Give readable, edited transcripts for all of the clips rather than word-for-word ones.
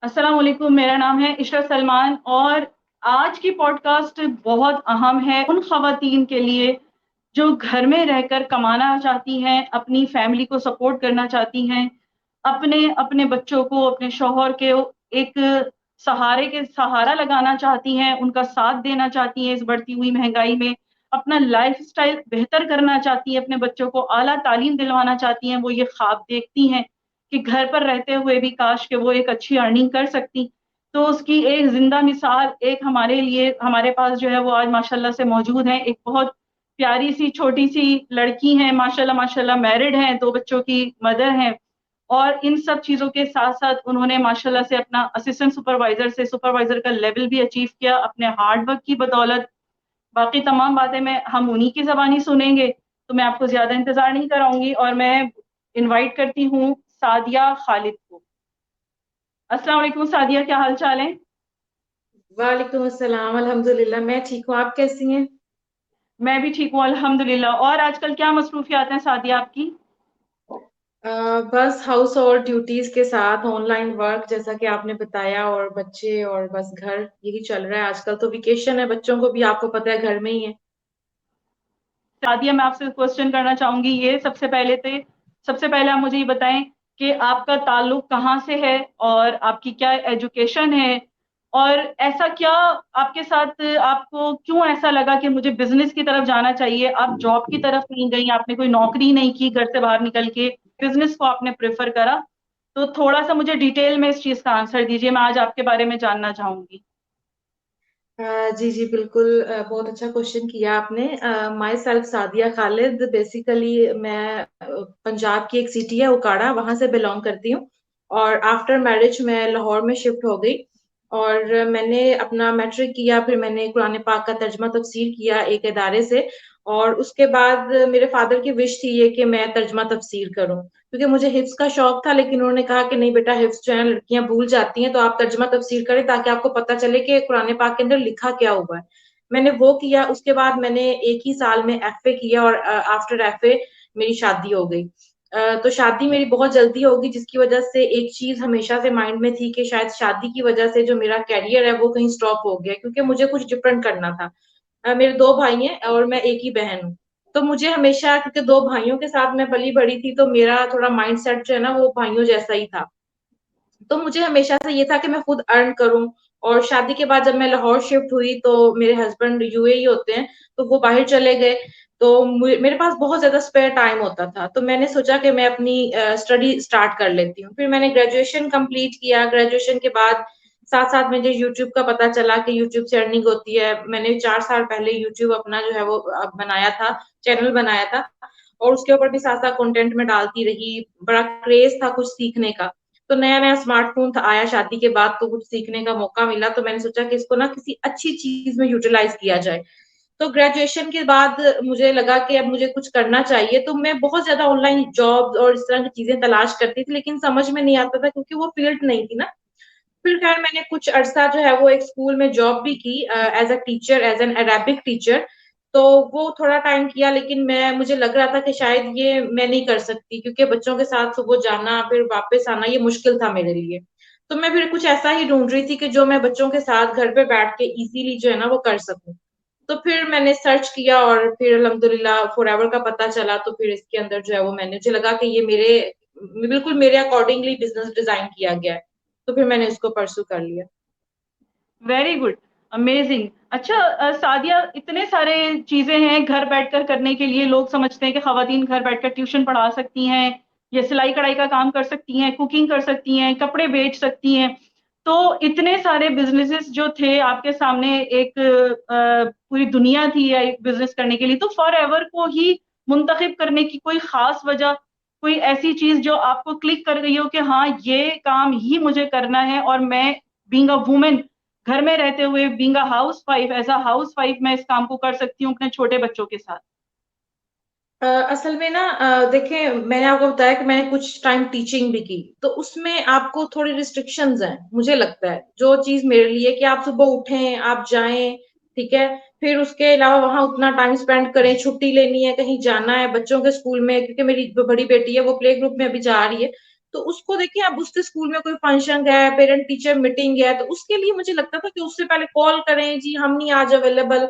अस्सलाम वालेकुम। मेरा नाम है इशरत सलमान और आज की पॉडकास्ट बहुत अहम है उन ख़वातीन के लिए जो घर में रहकर कमाना चाहती हैं, अपनी फैमिली को सपोर्ट करना चाहती हैं, अपने अपने बच्चों को, अपने शौहर के एक सहारा लगाना चाहती हैं, उनका साथ देना चाहती हैं इस बढ़ती हुई महँगाई में, अपना लाइफ़स्टाइल बेहतर करना चाहती हैं, अपने बच्चों को आला तालीम दिलवाना चाहती हैं। वो ये ख़्वाब देखती हैं कि घर पर रहते हुए भी काश कि वो एक अच्छी अर्निंग कर सकती। तो उसकी एक ज़िंदा मिसाल एक हमारे लिए हमारे पास जो है वो आज माशाल्लाह से मौजूद है। एक बहुत प्यारी-सी छोटी-सी लड़की हैं, माशाल्लाह माशाल्लाह मैरिड हैं, 2 बच्चों की मदर हैं और इन सब चीज़ों के साथ-साथ उन्होंने माशाल्लाह से अपना असिस्टेंट सुपरवाइज़र से सुपरवाइज़र का लेवल भी अचीव किया अपने हार्ड वर्क की बदौलत। बाकी तमाम बातें मैं हम उन्हीं की ज़बानी सुनेंगे, तो मैं आपको ज़्यादा इंतज़ार नहीं कराऊँगी और मैं इनवाइट करती हूँ सादिया खालिद को। अस्सलाम वालेकुम सादिया, क्या हाल-चाल है? वालेकुम अस्सलाम। अल्हम्दुलिल्लाह, मैं ठीक हूँ। आप कैसी हैं? मैं भी ठीक हूँ अल्हम्दुलिल्लाह। और आजकल क्या मसरूफ़ियात हैं सादिया आपकी? बस हाउस और ड्यूटीज के साथ ऑनलाइन वर्क जैसा कि आपने बताया, और बच्चे और बस घर, यही चल रहा है आजकल। तो वेकेशन है, बच्चों को भी आपको पता है घर में ही है। सादिया, मैं आपसे क्वेश्चन करना चाहूँगी ये सबसे पहले आप मुझे ये बताएँ कि आपका ताल्लुक कहाँ से है और आपकी क्या एजुकेशन है? और ऐसा क्या आपके साथ आपको क्यों ऐसा लगा कि मुझे बिज़नेस की तरफ जाना चाहिए? आप जॉब की तरफ नहीं गईं, आपने कोई नौकरी नहीं की घर से बाहर निकल के, बिज़नेस को आपने प्रेफ़र करा। तो थोड़ा-सा मुझे डिटेल में इस चीज़ का आंसर दीजिए, मैं आज आपके बारे में जानना चाहूँगी। जी जी, बिल्कुल। बहुत अच्छा क्वेश्चन किया आपने। My self Sadia Khalid. Basically मैं पंजाब की एक सिटी है उकाड़ा, वहां से बिलोंग करती हूँ। और आफ्टर मैरिज मैं लाहौर में शिफ्ट हो गई। और मैंने अपना मैट्रिक किया, फिर मैंने कुरान पाक का तर्जमा तफसीर किया एक इदारे से। और उसके बाद मेरे फादर की विश थी ये कि मैं तर्जमा तफसीर करूं, क्योंकि मुझे हिफ्स का शौक था। लेकिन उन्होंने कहा कि नहीं बेटा, हिफ्स जो है लड़कियां भूल जाती हैं, तो आप तर्जमा तफसीर करें ताकि आपको पता चले कि कुरान पाक के अंदर लिखा क्या हुआ है। मैंने वो किया। उसके बाद मैंने एक ही साल में एफए किया, और आफ्टर एफए मेरी शादी हो गई। तो शादी मेरी बहुत जल्दी होगी, जिसकी वजह से एक चीज हमेशा से माइंड में थी कि शायद शादी की वजह से जो मेरा कैरियर है वो कहीं स्टॉप हो गया, क्योंकि मुझे कुछ डिफरेंट करना था। मेरे दो भाई हैं और मैं एक ही बहन हूँ। तो मुझे हमेशा, क्योंकि दो भाइयों के साथ मैं पली बड़ी थी, तो मेरा थोड़ा माइंड सेट जो है ना वो भाइयों जैसा ही था। तो मुझे हमेशा से ये था कि मैं खुद अर्न करूं। और शादी के बाद जब मैं लाहौर शिफ्ट हुई, तो मेरे हस्बैंड यूएई होते हैं, तो वो बाहर चले गए। तो मेरे पास बहुत ज्यादा स्पेयर टाइम होता था, तो मैंने सोचा कि मैं अपनी स्टडी स्टार्ट कर लेती हूँ। फिर मैंने ग्रेजुएशन कंप्लीट किया। ग्रेजुएशन के बाद साथ साथ मुझे यूट्यूब का पता चला कि यूट्यूब से अर्निंग होती है। मैंने 4 साल पहले यूट्यूब अपना जो है वो बनाया था, चैनल बनाया था। और उसके ऊपर भी साथ साथ कंटेंट में डालती रही। बड़ा क्रेज था कुछ सीखने का। तो नया नया स्मार्टफोन था आया शादी के बाद, तो कुछ सीखने का मौका मिला, तो मैंने सोचा कि इसको ना किसी अच्छी चीज में यूटिलाइज किया जाए। तो ग्रेजुएशन के बाद मुझे लगा कि अब मुझे कुछ करना चाहिए, तो मैं बहुत ज्यादा ऑनलाइन जॉब और इस तरह की चीजें तलाश करती थी, लेकिन समझ में नहीं आता था क्योंकि वो फील्ड नहीं थी ना। फिर खैर मैंने कुछ अरसा जो है वो एक स्कूल में जॉब भी की, as a teacher, as an Arabic teacher. तो वो थोड़ा टाइम किया, लेकिन मुझे लग रहा था कि शायद ये मैं नहीं कर सकती, क्योंकि बच्चों के साथ सुबह जाना फिर वापस आना ये मुश्किल था मेरे लिए। तो मैं फिर कुछ ऐसा ही ढूंढ रही थी कि जो मैं बच्चों के साथ घर पे बैठ के इजीली जो है ना वो कर सकूं। तो फिर मैंने सर्च किया, और फिर अल्हम्दुलिल्लाह फॉरएवर का पता चला। तो फिर इसके अंदर जो है वो मुझे लगा कि ये बिल्कुल मेरे अकॉर्डिंगली बिजनेस डिजाइन किया गया है। तो फिर मैंने उसको परस्यू कर लिया। Very good, amazing. अच्छा सादिया, इतने सारे चीजें हैं घर बैठकर करने के लिए। लोग समझते हैं कि खवातीन घर बैठकर ट्यूशन पढ़ा सकती हैं, या सिलाई कढ़ाई का काम कर सकती हैं, कुकिंग कर सकती हैं, कपड़े बेच सकती हैं। तो इतने सारे बिजनेसेस जो थे आपके सामने, एक पूरी दुनिया थी या एक बिजनेस करने के लिए, तो फॉर एवर को ही मुंतखब करने की कोई खास वजह, कोई ऐसी चीज जो आपको क्लिक कर गई हो कि हाँ ये काम ही मुझे करना है और मैं बीइंग अ वुमेन घर में रहते हुए being a house wife, as a house wife मैं इस काम को कर सकती हूँ अपने छोटे बच्चों के साथ। असल में ना, देखें, मैंने आपको बताया कि मैंने कुछ टाइम टीचिंग भी की, तो उसमें आपको थोड़ी रिस्ट्रिक्शंस हैं। मुझे लगता है जो चीज मेरे लिए कि आप सुबह उठें, आप जाएं, ठीक है, फिर उसके अलावा वहां उतना टाइम स्पेंड करें, छुट्टी लेनी है, कहीं जाना है बच्चों के स्कूल में, क्योंकि मेरी जो बड़ी बेटी है वो प्ले ग्रुप में अभी जा रही है। तो उसको देखिए, अब उसके स्कूल में कोई फंक्शन है, पेरेंट टीचर मीटिंग है, तो उसके लिए मुझे लगता था कि उससे पहले कॉल करें, जी हम नहीं आज अवेलेबल,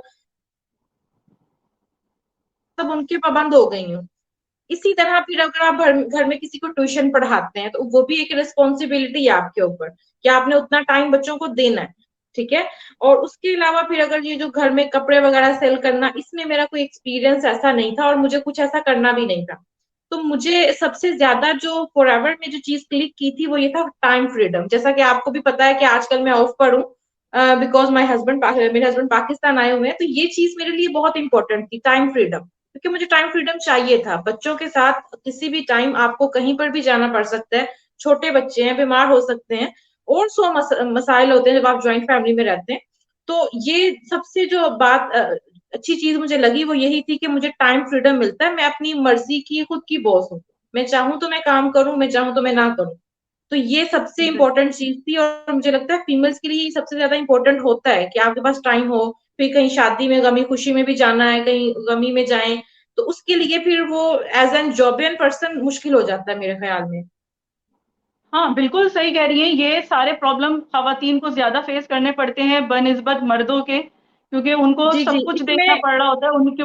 तब उनके पाबंद हो गई हूँ। इसी तरह फिर अगर आप घर में किसी को ट्यूशन पढ़ाते हैं, तो वो भी एक रिस्पॉन्सिबिलिटी है आपके ऊपर कि आपने उतना टाइम बच्चों को देना है, ठीक है। और उसके अलावा फिर अगर ये जो घर में कपड़े वगैरह सेल करना, इसमें मेरा कोई एक्सपीरियंस ऐसा नहीं था और मुझे कुछ ऐसा करना भी नहीं था। तो मुझे सबसे ज्यादा जो फॉरएवर में जो चीज क्लिक की थी वो ये था टाइम फ्रीडम। जैसा कि आपको भी पता है कि आजकल मैं ऑफ पर हूँ, बिकॉज माई हस्बैंड मेरे हस्बैंड पाकिस्तान आए हुए हैं, तो ये चीज मेरे लिए बहुत इंपॉर्टेंट थी, टाइम फ्रीडम, क्योंकि मुझे टाइम फ्रीडम चाहिए था। बच्चों के साथ किसी भी टाइम आपको कहीं पर भी जाना पड़ सकता है, छोटे बच्चे हैं, बीमार हो सकते हैं, और मसाइल होते हैं जब आप ज्वाइंट फैमिली में रहते हैं। तो ये सबसे जो बात अच्छी चीज मुझे लगी वो यही थी कि मुझे टाइम फ्रीडम मिलता है, मैं अपनी मर्जी की खुद की बॉस हूँ, मैं चाहूँ तो मैं काम करूँ, मैं चाहूँ तो मैं ना करूँ। तो ये सबसे इम्पोर्टेंट चीज थी, और मुझे लगता है फीमेल्स के लिए ये सबसे ज्यादा इम्पोर्टेंट होता है कि आपके पास टाइम हो, फिर कहीं शादी में गमी खुशी में भी जाना है, कहीं गमी में जाएं, तो उसके लिए फिर वो एज एन जॉबियन पर्सन मुश्किल हो जाता है मेरे ख्याल में। हाँ, बिल्कुल सही कह रही हैं। ये सारे प्रॉब्लम खवातीन को ज़्यादा फेस करने पड़ते हैं बनिस्बत मर्दों के, क्योंकि उनको जी जी। सब कुछ देखना पड़ रहा होता है, उनके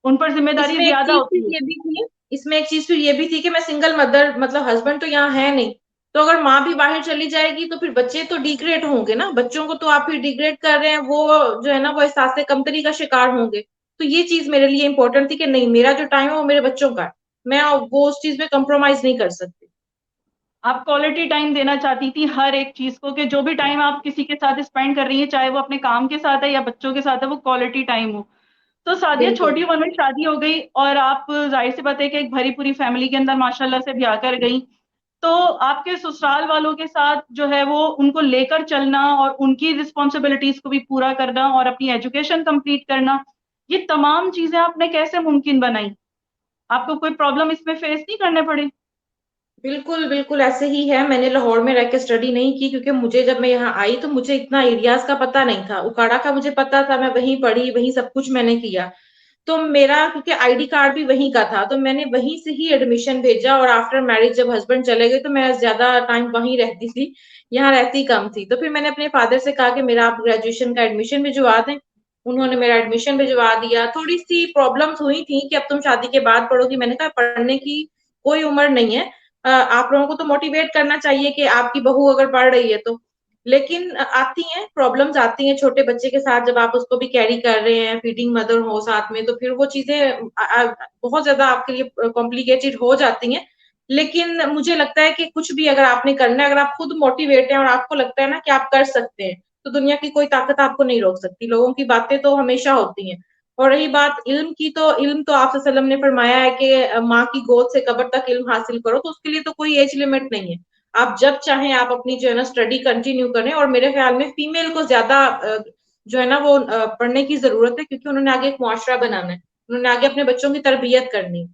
उन पर ज़िम्मेदारी इसमें एक ज़्यादा चीज फिर होती है। ये भी थी इसमें एक चीज फिर ये भी थी कि मैं सिंगल मदर, मतलब हस्बैंड तो यहाँ है नहीं, तो अगर माँ भी बाहर चली जाएगी तो फिर बच्चे तो डिग्रेड होंगे ना, बच्चों को तो आप फिर डिग्रेड कर रहे हैं, वो जो है ना वो एहसास कमतरी का शिकार होंगे। तो ये चीज मेरे लिए इंपॉर्टेंट थी कि नहीं, मेरा जो टाइम है वो मेरे बच्चों का है, मैं वो उस चीज में कम्प्रोमाइज नहीं कर सकती। आप क्वालिटी टाइम देना चाहती थी हर एक चीज़ को, कि जो भी टाइम आप किसी के साथ स्पेंड कर रही हैं, चाहे वो अपने काम के साथ है या बच्चों के साथ है, वो क्वालिटी टाइम हो। तो सादिया, बिल्कुल। छोटी उम्र में शादी हो गई और आप ज़ाहिर-सी बात है कि एक भरी पूरी फैमिली के अंदर माशाल्लाह से ब्याह कर गईं। तो आपके ससुराल वालों के साथ जो है वो उनको लेकर चलना और उनकी रिस्पॉन्सिबिलिटीज को भी पूरा करना और अपनी एजुकेशन कंप्लीट करना, ये तमाम चीजें आपने कैसे मुमकिन बनाई? आपको कोई प्रॉब्लम इसमें फेस नहीं करने पड़े? बिल्कुल, बिल्कुल ऐसे ही है। मैंने लाहौर में रह के स्टडी नहीं की, क्योंकि मुझे जब मैं यहाँ आई तो मुझे इतना एरियाज़ का पता नहीं था। उकाड़ा का मुझे पता था, मैं वहीं पढ़ी, वहीं सब कुछ मैंने किया। तो मेरा क्योंकि आईडी कार्ड भी वहीं का था, तो मैंने वहीं से ही एडमिशन भेजा, और आफ्टर मैरिज जब हस्बैंड चले गए तो मैं ज़्यादा टाइम वहीं रहती थी, यहाँ रहती कम थी। तो फिर मैंने अपने फादर से कहा कि मेरा आप ग्रेजुएशन का एडमिशन भिजवा दें। उन्होंने मेरा एडमिशन भिजवा दिया। थोड़ी-सी प्रॉब्लम्स हुई थी कि अब तुम शादी के बाद पढ़ोगी। मैंने कहा पढ़ने की कोई उम्र नहीं है, आप लोगों को तो मोटिवेट करना चाहिए कि आपकी बहू अगर पढ़ रही है तो। लेकिन आती हैं प्रॉब्लम्स, आती हैं छोटे बच्चे के साथ, जब आप उसको भी कैरी कर रहे हैं, फीडिंग मदर हो साथ में, तो फिर वो चीजें बहुत ज्यादा आपके लिए कॉम्प्लिकेटेड हो जाती हैं। लेकिन मुझे लगता है कि कुछ भी अगर आपने करना है, अगर आप खुद मोटिवेट हैं और आपको लगता है ना कि आप कर सकते हैं, तो दुनिया की कोई ताकत आपको नहीं रोक सकती। लोगों की बातें तो हमेशा होती हैं। और रही बात इल्म की, तो इल्म तो आप सल्लल्लाहु अलैहि वसल्लम ने फरमाया है कि माँ की गोद से कब्र तक इल्म हासिल करो, तो उसके लिए तो कोई एज लिमिट नहीं है। आप जब चाहें आप अपनी जो है ना स्टडी कंटिन्यू करें, और मेरे ख्याल में फीमेल को ज्यादा जो है ना वो पढ़ने की जरूरत है, क्योंकि उन्होंने आगे एक मुआशरा बनाना है, उन्होंने आगे अपने बच्चों की तरबियत करनी है।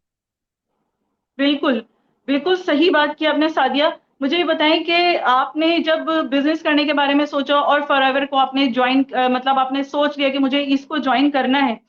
बिल्कुल, बिल्कुल सही बात की आपने सादिया। मुझे ये बताएँ कि आपने जब बिज़नेस करने के बारे में सोचा और फॉरएवर को आपने जॉइन मतलब आपने सोच लिया कि मुझे इसको जॉइन करना है,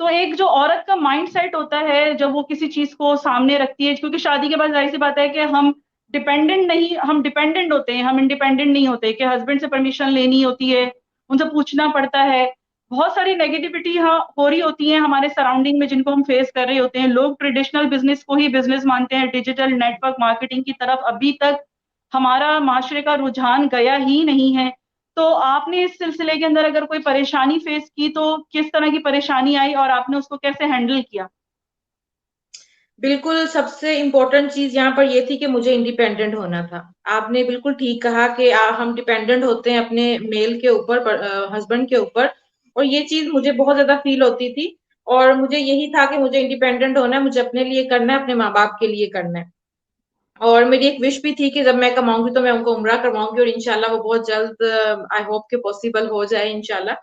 तो एक जो औरत का माइंडसेट होता है जब वो किसी चीज़ को सामने रखती है, क्योंकि शादी के बाद ज़ाहिर-सी बात है कि हम डिपेंडेंट होते हैं, हम इंडिपेंडेंट नहीं होते, कि हस्बैंड से परमिशन लेनी होती है, उनसे पूछना पड़ता है। बहुत सारी नेगेटिविटी यहाँ हो रही होती है हमारे सराउंडिंग में, जिनको हम फेस कर रहे होते हैं। लोग ट्रेडिशनल बिज़नेस को ही बिज़नेस मानते हैं, डिजिटल नेटवर्क मार्केटिंग की तरफ अभी तक हमारा माशरे का रुझान गया ही नहीं है। तो आपने इस सिलसिले के अंदर अगर कोई परेशानी फेस की, तो किस तरह की परेशानी आई और आपने उसको कैसे हैंडल किया? बिल्कुल, सबसे इम्पोर्टेंट चीज़ यहाँ पर ये थी कि मुझे इंडिपेंडेंट होना था। आपने बिल्कुल ठीक कहा कि हम डिपेंडेंट होते हैं अपने मेल के ऊपर, हस्बैंड के ऊपर, और ये चीज़ मुझे बहुत ज़्यादा फ़ील होती थी, और मुझे यही था कि मुझे इंडिपेंडेंट होना है, मुझे अपने लिए करना है, अपने माँ-बाप के लिए करना है। और मेरी एक विश भी थी कि जब मैं कमाऊँगी तो मैं उनको उम्रा करवाऊँगी, और इंशाल्लाह वो बहुत जल्द आई होप कि पॉसिबल हो जाए इंशाल्लाह।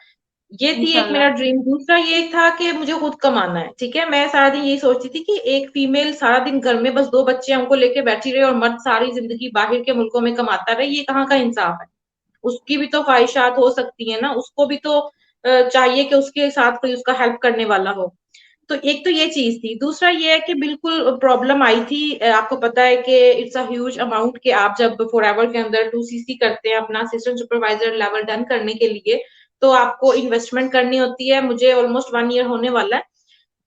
ये थी एक मेरा इंशाल्लाह। ड्रीम। दूसरा ये था कि मुझे खुद कमाना है, ठीक है? मैं सारा दिन यही सोचती थी कि एक फीमेल सारा दिन घर में बस 2 बच्चे हैं उनको लेके बैठी रहे, और मर्द सारी ज़िंदगी बाहर के मुल्कों में कमाता रहे, ये कहाँ का इंसाफ है? उसकी भी तो ख्वाहिशात हो सकती है ना, उसको भी तो चाहिए कि उसके साथ कोई उसका हेल्प करने वाला हो। तो एक तो ये चीज थी। दूसरा ये है कि बिल्कुल प्रॉब्लम आई थी। आपको पता है कि इट्स अ ह्यूज अमाउंट कि आप जब फॉरएवर के अंदर 2 CC करते हैं अपना असिस्टेंट सुपरवाइजर लेवल डन करने के लिए, तो आपको इन्वेस्टमेंट करनी होती है। मुझे ऑलमोस्ट 1 ईयर होने वाला है,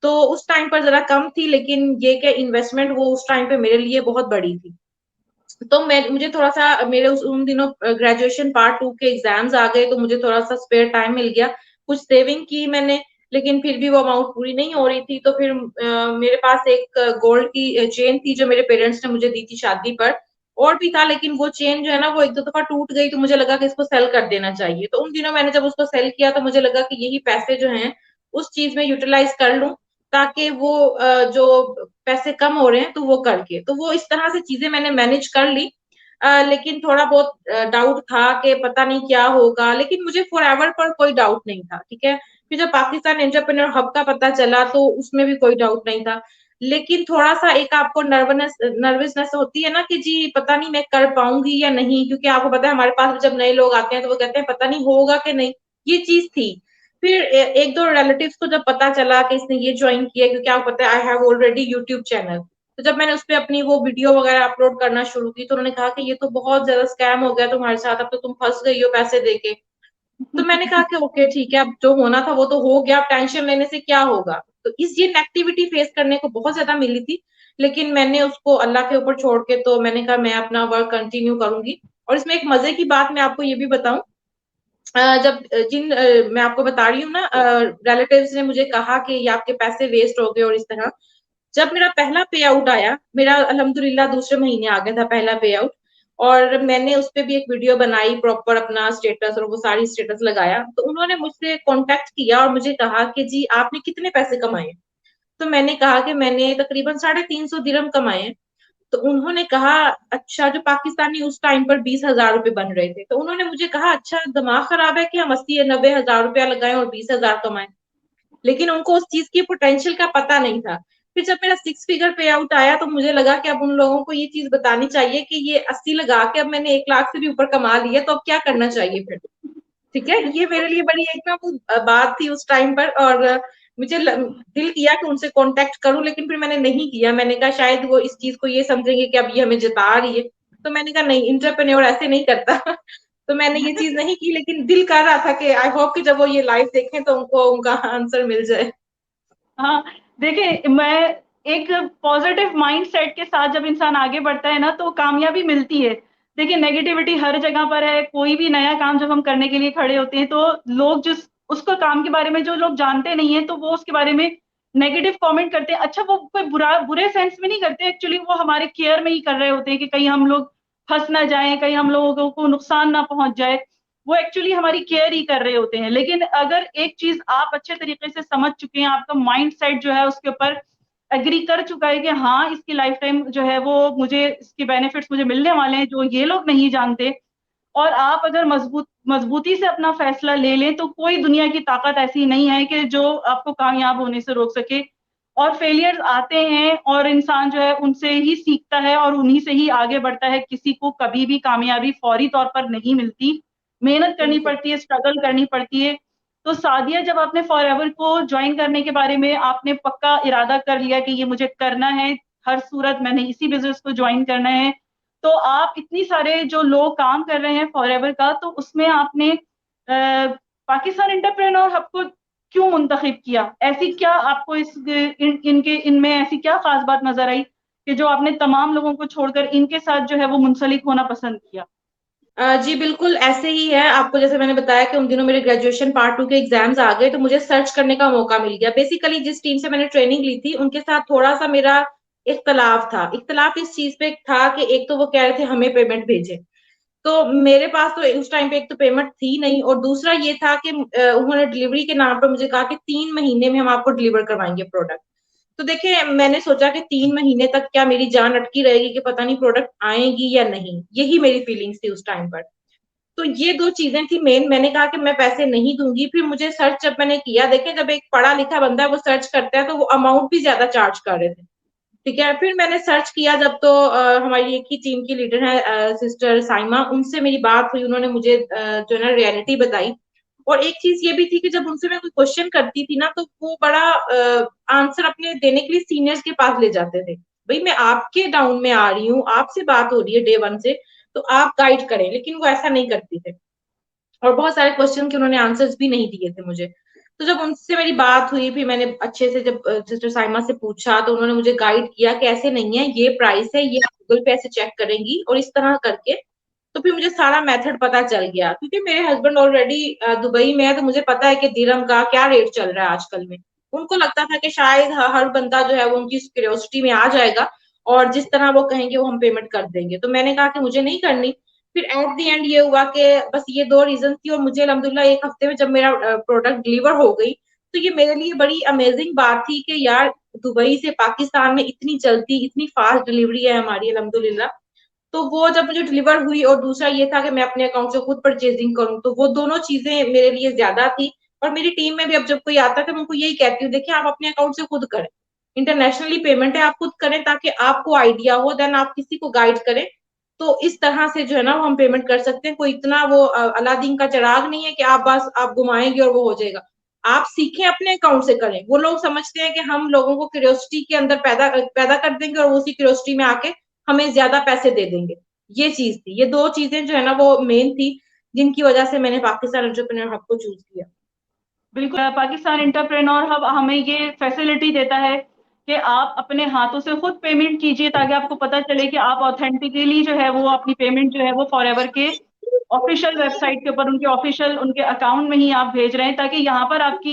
तो उस टाइम पर जरा कम थी, लेकिन ये कि इन्वेस्टमेंट वो उस टाइम पे मेरे लिए बहुत बड़ी थी। तो मैं मुझे थोड़ा सा मेरे उन दिनों ग्रेजुएशन पार्ट 2 के एग्जाम्स आ गए, तो मुझे थोड़ा सा स्पेयर टाइम मिल गया। कुछ सेविंग की मैंने, लेकिन फिर भी वो अमाउंट पूरी नहीं हो रही थी। तो फिर मेरे पास एक गोल्ड की चेन थी जो मेरे पेरेंट्स ने मुझे दी थी शादी पर। और भी था, लेकिन वो चेन जो है ना वो एक दो दफा टूट गई, तो मुझे लगा कि इसको सेल कर देना चाहिए। तो उन दिनों मैंने जब उसको सेल किया तो मुझे लगा कि यही पैसे जो हैं उस चीज में यूटिलाइज कर लूं, ताकि वो जो पैसे कम हो रहे हैं तो वो करके, तो वो इस तरह से चीजें मैंने मैनेज कर ली। लेकिन थोड़ा बहुत डाउट था कि पता नहीं क्या होगा, लेकिन मुझे फॉरएवर पर कोई डाउट नहीं था, ठीक है। फिर जब पाकिस्तान एंटरप्रेन्योर हब का पता चला तो उसमें भी कोई डाउट नहीं था। लेकिन थोड़ा सा एक आपको नर्वसनेस होती है ना कि जी पता नहीं मैं कर पाऊंगी या नहीं, क्योंकि आपको पता है हमारे पास जब नए लोग आते हैं तो वो कहते हैं पता नहीं होगा कि नहीं, ये चीज थी। फिर एक दो रिलेटिव्स को जब पता चला कि इसने ये ज्वाइन किया, क्योंकि आपको पता है I have already YouTube channel, तो जब मैंने उसपे अपनी वो वीडियो वगैरह अपलोड करना शुरू की तो उन्होंने कहा कि ये तो बहुत ज्यादा स्कैम हो गया तुम्हारे साथ, अब तो तुम फंस गई हो पैसे देके। तो मैंने कहा कि ओके ठीक है, अब जो होना था वो तो हो गया, अब टेंशन लेने से क्या होगा। तो इस ये नेगेटिविटी फेस करने को बहुत ज्यादा मिली थी, लेकिन मैंने उसको अल्लाह के ऊपर छोड़ के तो मैंने कहा मैं अपना वर्क कंटिन्यू करूंगी। और इसमें एक मजे की बात मैं आपको ये भी बताऊं, जब मैं आपको बता रही हूँ ना, रिलेटिव्स ने मुझे कहा कि ये आपके पैसे वेस्ट हो गए और इस तरह, जब मेरा पहला पे आउट आया, मेरा अल्हम्दुलिल्लाह दूसरे महीने आ गया था पहला पे आउट, और मैंने उस पे भी एक वीडियो बनाई प्रॉपर अपना स्टेटस और वो सारी स्टेटस लगाया, तो उन्होंने मुझसे कांटेक्ट किया और मुझे कहा कि जी आपने कितने पैसे कमाए। तो मैंने कहा कि मैंने तकरीबन 350 दिरहम कमाए हैं। तो उन्होंने कहा अच्छा, जो पाकिस्तानी उस टाइम पर 20,000 रुपए बन रहे थे, तो उन्होंने मुझे कहा अच्छा दिमाग खराब है कि हम 80 या 90 हजार रुपया लगाए और 20,000 कमाए। लेकिन उनको उस चीज की पोटेंशियल का पता नहीं था। फिर जब मेरा 6 फिगर पे आउट आया तो मुझे लगा कि अब उन लोगों को ये चीज बतानी चाहिए कि ये 80 लगा के अब मैंने 1 लाख से भी ऊपर कमा लिया, तो अब क्या करना चाहिए फिर। ठीक है, ये मेरे लिए बड़ी एक ना वो बात थी उस टाइम पर। और दिल किया कि उनसे कांटेक्ट करूं, लेकिन फिर मैंने नहीं किया। मैंने कहा शायद वो इस चीज को ये समझेंगे कि अब ये हमें जता रही है, तो मैंने कहा नहीं, इंटरप्रेन्योर ऐसे नहीं करता। तो मैंने ये चीज नहीं की, लेकिन दिल कर रहा था कि आई होप कि जब वो ये लाइव देखें तो उनको उनका आंसर मिल जाए। हाँ, देखिए मैं एक पॉजिटिव माइंडसेट के साथ जब इंसान आगे बढ़ता है ना तो कामयाबी मिलती है। देखिए नेगेटिविटी हर जगह पर है, कोई भी नया काम जब हम करने के लिए खड़े होते हैं तो लोग जिस उसको काम के बारे में जो लोग जानते नहीं है तो वो उसके बारे में नेगेटिव कमेंट करते हैं। अच्छा, वो कोई बुरे सेंस में नहीं करते, एक्चुअली वो हमारे केयर में ही कर रहे होते हैं कि कहीं हम लोग फंस ना जाएं, कहीं हम लोगों को नुकसान ना पहुंच जाए। वो एक्चुअली हमारी केयर ही कर रहे होते हैं। लेकिन अगर एक चीज आप अच्छे तरीके से समझ चुके हैं, आपका माइंड सेट जो है उसके ऊपर एग्री कर चुका है कि हाँ इसकी लाइफ टाइम जो है वो मुझे इसके बेनिफिट्स मुझे मिलने वाले हैं जो ये लोग नहीं जानते, और आप अगर मजबूती से अपना फैसला ले लें तो कोई दुनिया की ताकत ऐसी नहीं है कि जो आपको कामयाब होने से रोक सके। और फेलियर्स आते हैं और इंसान जो है उनसे ही सीखता है और उन्हीं से ही आगे बढ़ता है। किसी को कभी भी कामयाबी फौरी तौर पर नहीं मिलती, मेहनत करनी बिल्कुल। पड़ती है, स्ट्रगल करनी पड़ती है। तो सादिया, जब आपने फॉरएवर को ज्वाइन करने के बारे में आपने पक्का इरादा कर लिया कि ये मुझे करना है, हर सूरत मैंने इसी बिजनेस को ज्वाइन करना है, तो आप इतनी सारे जो लोग काम कर रहे हैं फॉरएवर का, तो उसमें आपने पाकिस्तान एंटरप्रेन्योर हब को क्यों मुंतखब किया? ऐसी क्या आपको इनके इनमें ऐसी क्या खास बात नजर आई कि जो आपने तमाम लोगों को छोड़कर इनके साथ जो है वो मुंसलिक होना पसंद किया? जी बिल्कुल ऐसे ही है। आपको जैसे मैंने बताया कि उन दिनों मेरे ग्रेजुएशन पार्ट 2 के एग्जाम्स आ गए, तो मुझे सर्च करने का मौका मिल गया। बेसिकली जिस टीम से मैंने ट्रेनिंग ली थी उनके साथ थोड़ा सा मेरा इख्तलाफ था। इख्तलाफ इस चीज पे था कि एक तो वो कह रहे थे हमें पेमेंट भेजे, तो मेरे पास तो उस टाइम पे एक तो पेमेंट थी नहीं, और दूसरा ये था कि उन्होंने डिलीवरी के नाम पर मुझे कहा कि 3 महीने में हम आपको डिलीवर करवाएंगे प्रोडक्ट। तो देखिए मैंने सोचा कि 3 महीने तक क्या मेरी जान अटकी रहेगी कि पता नहीं प्रोडक्ट आएगी या नहीं, यही मेरी फीलिंग्स थी उस टाइम पर। तो ये दो चीजें थी मेन। मैंने कहा कि मैं पैसे नहीं दूंगी। फिर मुझे सर्च जब मैंने किया, देखें जब एक पढ़ा लिखा बंदा है वो सर्च करता है तो वो अमाउंट भी ज्यादा चार्ज कर रहे थे। ठीक है, फिर मैंने सर्च किया जब, तो हमारी एक ही टीम की लीडर है सिस्टर साइमा, उनसे मेरी बात हुई, उन्होंने मुझे जो है ना रियलिटी बताई। और एक चीज ये भी थी कि जब उनसे मैं कोई क्वेश्चन करती थी ना, तो वो बड़ा आंसर अपने देने के लिए सीनियर्स के पास ले जाते थे। भाई मैं आपके डाउन में आ रही हूँ, आपसे बात हो रही है डे वन से, तो आप गाइड करें, लेकिन वो ऐसा नहीं करती थे। और बहुत सारे क्वेश्चन के उन्होंने आंसर्स भी नहीं दिए थे मुझे। तो जब उनसे मेरी बात हुई, फिर मैंने अच्छे से जब सिस्टर साइमा से पूछा, तो उन्होंने मुझे गाइड किया कि ऐसे नहीं है, ये प्राइस है, ये आप गूगल पे ऐसे चेक करेंगी और इस तरह करके। तो फिर मुझे सारा मेथड पता चल गया, क्योंकि मेरे हस्बैंड ऑलरेडी दुबई में है, तो मुझे पता है कि दिरहम का क्या रेट चल रहा है आजकल में। उनको लगता था कि शायद हर बंदा जो है वो उनकी क्यूरियोसिटी में आ जाएगा और जिस तरह वो कहेंगे वो हम पेमेंट कर देंगे। तो मैंने कहा कि मुझे नहीं करनी। फिर एट द एंड ये हुआ कि बस ये दो रीजन थी, और मुझे अल्हम्दुलिल्लाह एक हफ्ते में जब मेरा प्रोडक्ट डिलीवर हो गई, तो ये मेरे लिए बड़ी अमेजिंग बात थी कि यार दुबई से पाकिस्तान में इतनी जल्दी इतनी फास्ट डिलीवरी है हमारी अल्हम्दुलिल्लाह। तो वो जब मुझे डिलीवर हुई, और दूसरा ये था कि मैं अपने अकाउंट से खुद परचेजिंग करूँ, तो वो दोनों चीजें मेरे लिए ज्यादा थी। और मेरी टीम में भी अब जब कोई आता है तो मैं उनको यही कहती हूँ, देखिए आप अपने अकाउंट से खुद करें, इंटरनेशनली पेमेंट है, आप खुद करें ताकि आपको आइडिया हो, देन आप किसी को गाइड करें। तो इस तरह से जो है ना हम पेमेंट कर सकते हैं। कोई इतना वो अलादीन का चिराग नहीं है कि आप बस आप घुमाएंगे और वो हो जाएगा। आप सीखें, अपने अकाउंट से करें। वो लोग समझते हैं कि हम लोगों को क्यूरियोसिटी के अंदर पैदा पैदा कर देंगे और उसी क्यूरियोसिटी में आके हमें ज्यादा पैसे दे देंगे। ये चीज थी, ये दो चीजें जो है ना वो मेन थी, जिनकी वजह से मैंने पाकिस्तान एंटरप्रेन्योर हब को चूज किया। बिल्कुल, पाकिस्तान एंटरप्रेन्योर हब हमें ये फैसिलिटी देता है कि आप अपने हाथों से खुद पेमेंट कीजिए, ताकि आपको पता चले कि आप ऑथेंटिकली जो है वो अपनी पेमेंट जो है वो फॉरएवर के ऑफिशियल वेबसाइट के ऊपर उनके ऑफिशियल उनके अकाउंट में ही आप भेज रहे हैं, ताकि यहाँ पर आपकी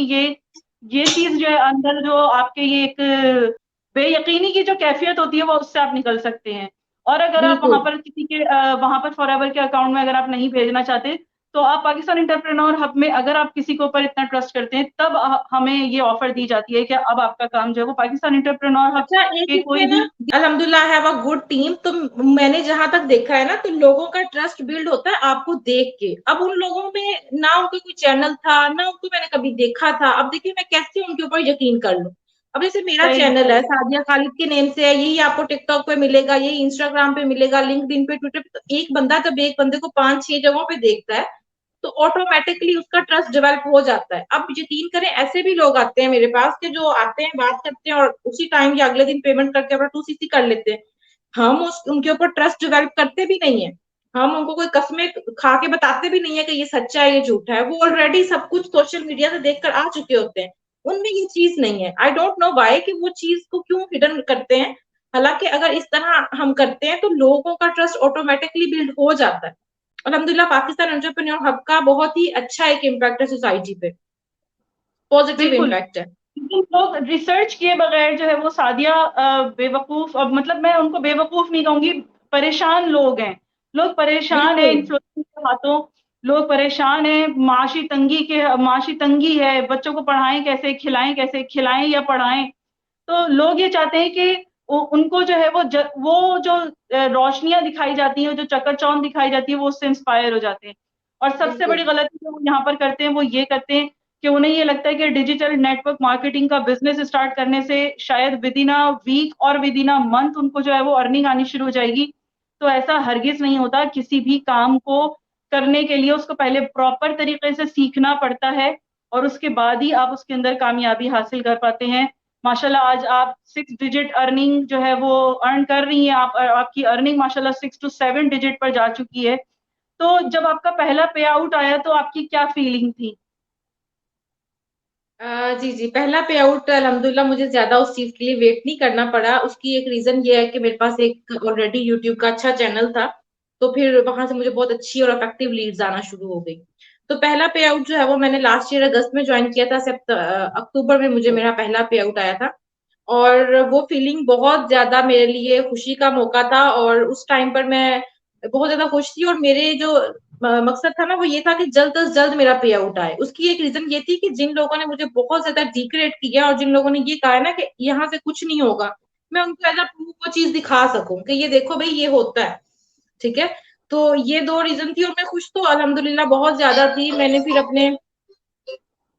ये चीज जो है अंदर जो आपके ये एक बेयकीनी की जो कैफियत होती है वो उससे आप निकल सकते हैं। और अगर आप वहां बिल्कुल। पर किसी के वहां पर फॉरएवर के अकाउंट में अगर आप नहीं भेजना चाहते, तो आप पाकिस्तान एंटरप्रेन्योर हब में अगर आप किसी के ऊपर इतना ट्रस्ट करते हैं, तब हमें ये ऑफर दी जाती है कि अब आपका काम जो है वो पाकिस्तान एंटरप्रेन्योर हब अच्छा, एक के इसमें कोई ना भी। अल्हम्दुलिल्लाह हैव अ गुड टीम। तो मैंने जहां तक देखा है ना, तो लोगों का ट्रस्ट बिल्ड होता है आपको देख के। अब उन लोगों में ना उनका कोई चैनल था, ना उनको मैंने कभी देखा था। अब देखिए मैं कैसे उनके ऊपर यकीन कर लूं। अब जैसे मेरा सही चैनल है सही। सादिया खालिद के नेम से है, यही आपको टिकटॉक पे मिलेगा, यही इंस्टाग्राम पे मिलेगा, लिंक्डइन पे, ट्विटर पे। तो एक बंदा जब एक बंदे को 5-6 जगहों पे देखता है, तो ऑटोमेटिकली उसका ट्रस्ट डेवलप हो जाता है। अब यकीन करें, ऐसे भी लोग आते हैं मेरे पास के जो आते हैं, बात करते हैं और उसी टाइम या अगले दिन पेमेंट करके अपना 2CC कर लेते हैं। हम उनके ऊपर ट्रस्ट डेवलप करते भी नहीं है। हम उनको कोई कस्में खा के बताते भी नहीं है कि ये सच्चा है ये झूठा है। वो ऑलरेडी सब कुछ सोशल मीडिया से देखकर आ चुके होते हैं। उनमें ये चीज नहीं है। आई डोंट नो वाई कि वो चीज को क्यों हिडन करते हैं। हालांकि अगर इस तरह हम करते हैं तो लोगों का ट्रस्ट ऑटोमेटिकली बिल्ड हो जाता है। अल्हम्दुलिल्लाह पाकिस्तान एंटरप्रेन्योर हब का बहुत ही अच्छा एक इम्पैक्ट है सोसाइटी पे, पॉजिटिव बिल्कुल, इम्पैक्ट है। क्योंकि लोग रिसर्च किए बगैर जो है वो सादिया बेवकूफ, अब मतलब मैं उनको बेवकूफ नहीं कहूंगी, परेशान लोग हैं। लोग परेशान हैं बिल्कुल। इन्फ्लुएंसर के हाथों। लोग परेशान हैं, माशी तंगी है, बच्चों को पढ़ाएं कैसे, खिलाएं या पढ़ाएं। तो लोग ये चाहते हैं कि उनको जो है वो जो रोशनियां दिखाई जाती हैं, जो चकाचौंध दिखाई जाती है, वो उससे इंस्पायर हो जाते हैं। और सबसे बिल्कुल। बड़ी गलती जो वो यहाँ पर करते हैं वो ये करते हैं कि उन्हें ये लगता है कि डिजिटल नेटवर्क मार्केटिंग का बिजनेस स्टार्ट करने से शायद विद इन अ वीक और विद इन अ मंथ उनको जो है वो अर्निंग आनी शुरू हो जाएगी। तो ऐसा हरगिज नहीं होता। किसी भी काम को करने के लिए उसको पहले प्रॉपर तरीके से सीखना पड़ता है, और उसके बाद ही आप उसके अंदर कामयाबी हासिल कर पाते हैं। माशाल्लाह आज आप 6 डिजिट अर्निंग जो है वो अर्न कर रही हैं। आपकी अर्निंग माशाल्लाह 6 to 7 डिजिट पर जा चुकी है। तो जब आपका पहला पे आउट आया तो आपकी क्या फीलिंग थी? जी जी, पहला पे आउट अल्हम्दुलिल्लाह मुझे ज्यादा उस चीज के लिए वेट नहीं करना पड़ा। उसकी एक रीजन ये है कि मेरे पास एक ऑलरेडी यूट्यूब का अच्छा चैनल था। तो फिर वहां से मुझे बहुत अच्छी और इफेक्टिव लीड्स आना शुरू हो गई। तो पहला पे आउट जो है वो मैंने लास्ट ईयर अगस्त में ज्वाइन किया था। अक्टूबर में मुझे मेरा पहला पे आउट आया था। और वो फीलिंग बहुत ज्यादा मेरे लिए खुशी का मौका था। और उस टाइम पर मैं बहुत ज्यादा खुश थी। और मेरे जो मकसद था ना वो ये था कि जल्द से जल्द मेरा पे आउट आए। उसकी एक रीजन ये थी कि जिन लोगों ने मुझे बहुत ज्यादा डिग्रेड किया और जिन लोगों ने ये कहा है ना कि यहाँ से कुछ नहीं होगा, मैं उनको एज अ प्रूफ वो चीज दिखा सकूं कि ये देखो भाई ये होता है। ठीक है। तो ये दो रीजन थी। और मैं खुश तो अल्हम्दुलिल्लाह बहुत ज्यादा थी। मैंने फिर अपने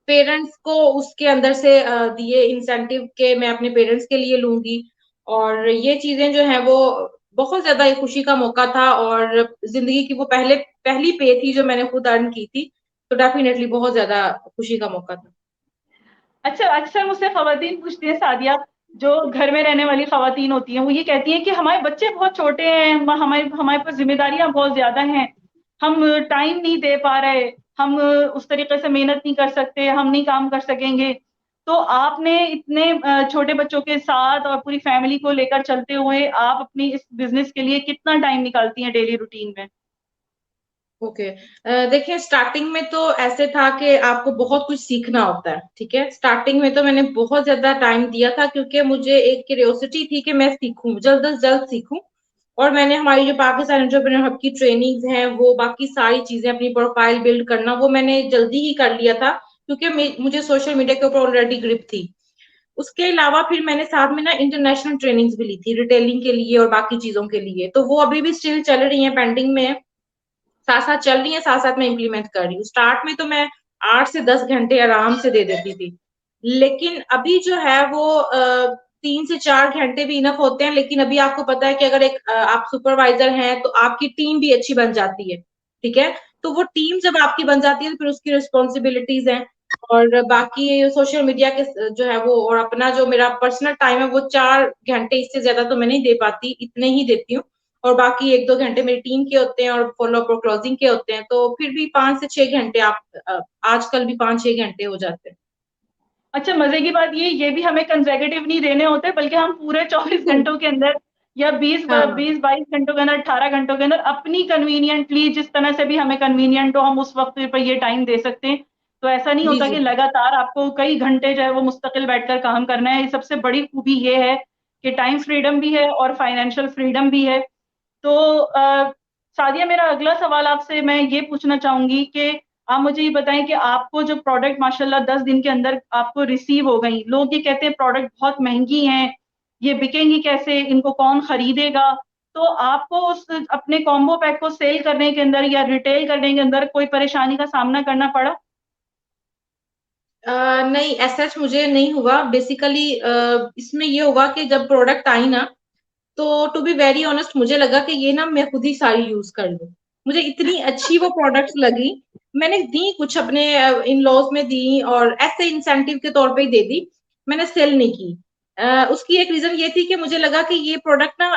पेरेंट्स को उसके अंदर से दिए इंसेंटिव के मैं अपने पेरेंट्स के लिए लूंगी। और ये चीजें जो है वो बहुत ज्यादा एक खुशी का मौका था। और जिंदगी की वो पहली पे थी जो मैंने खुद अर्न की थी। तो डेफिनेटली बहुत ज्यादा खुशी का मौका था। अच्छा, अक्सर मुझसे खवातीन पूछती हैं सादिया, जो घर में रहने वाली खवातीन होती हैं, वो ये कहती हैं कि हमारे बच्चे बहुत छोटे हैं, हमारे हमारे पास जिम्मेदारियां बहुत ज्यादा हैं, हम टाइम नहीं दे पा रहे, हम उस तरीके से मेहनत नहीं कर सकते, हम नहीं काम कर सकेंगे। तो आपने इतने छोटे बच्चों के साथ और पूरी फैमिली को लेकर चलते हुए आप अपनी इस बिजनेस के लिए कितना टाइम निकालती हैं डेली रूटीन में? ओके। देखिए, स्टार्टिंग में तो ऐसे था कि आपको बहुत कुछ सीखना होता है, ठीक है। स्टार्टिंग में तो मैंने बहुत ज्यादा टाइम दिया था, क्योंकि मुझे एक क्यूरियोसिटी थी कि मैं सीखूं, जल्द से जल्द सीखूं। और मैंने हमारी जो पाकिस्तान एंटरप्रेन्योर हब की ट्रेनिंग्स हैं, वो बाकी सारी चीजें, अपनी प्रोफाइल बिल्ड करना, वो मैंने जल्दी ही कर लिया था, क्योंकि मुझे सोशल मीडिया के ऊपर ऑलरेडी ग्रिप थी। उसके अलावा फिर मैंने साथ में ना इंटरनेशनल ट्रेनिंग्स भी ली थी, रिटेलिंग के लिए और बाकी चीजों के लिए, तो वो अभी भी स्टिल चल रही है, पेंडिंग में है, साथ साथ चल रही है, साथ साथ मैं इम्प्लीमेंट कर रही हूँ। स्टार्ट में तो मैं 8 से 10 घंटे आराम से दे देती थी, लेकिन अभी जो है वो 3 से 4 घंटे भी इनफ होते हैं। लेकिन अभी आपको पता है कि अगर एक आप सुपरवाइजर हैं, तो आपकी टीम भी अच्छी बन जाती है, ठीक है। तो वो टीम जब आपकी बन जाती है, तो फिर उसकी रिस्पॉन्सिबिलिटीज हैं, और बाकी सोशल मीडिया के जो है वो, और अपना जो मेरा पर्सनल टाइम है, वो 4 घंटे, इससे ज्यादा तो मैं नहीं दे पाती, इतने ही देती हूँ। और बाकी 1-2 घंटे मेरी टीम के होते हैं, और फॉलो अप और क्लोजिंग के होते हैं, तो फिर भी 5 से 6 घंटे आप आजकल भी 5-6 घंटे हो जाते हैं। अच्छा, मजे की बात ये भी हमें कंसेक्यूटिव नहीं देने होते, बल्कि हम पूरे 24 घंटों के अंदर या बीस हाँ, हाँ। बीस 22 घंटों के अंदर, 18 घंटों के अंदर, अपनी कन्वीनियंटली जिस तरह से भी हमें कन्वीनियंट हो, हम उस वक्त पर ये टाइम दे सकते हैं। तो ऐसा नहीं जी, होता जी। कि लगातार आपको कई घंटे जो है वो मुस्तकिल बैठकर काम करना है। सबसे बड़ी खूबी ये है कि टाइम फ्रीडम भी है और फाइनेंशियल फ्रीडम भी है। तो सादिया, मेरा अगला सवाल आपसे मैं ये पूछना चाहूंगी कि आप मुझे ये बताएं कि आपको जो प्रोडक्ट माशाल्लाह 10 दिन के अंदर आपको रिसीव हो गई, लोग ये कहते हैं प्रोडक्ट बहुत महंगी हैं, ये बिकेंगी कैसे, इनको कौन खरीदेगा, तो आपको उस अपने कॉम्बो पैक को सेल करने के अंदर या रिटेल करने के अंदर कोई परेशानी का सामना करना पड़ा? नहीं, ऐसा मुझे नहीं हुआ। बेसिकली इसमें ये हुआ कि जब प्रोडक्ट आई ना, तो टू बी वेरी ऑनेस्ट, मुझे लगा कि ये ना मैं खुद ही सारी यूज कर लूं। मुझे इतनी अच्छी वो प्रोडक्ट्स लगी, मैंने दी कुछ अपने इन लॉज में दी, और ऐसे इंसेंटिव के तौर पे ही दे दी, मैंने सेल नहीं की। उसकी एक रीजन ये थी कि मुझे लगा कि ये प्रोडक्ट ना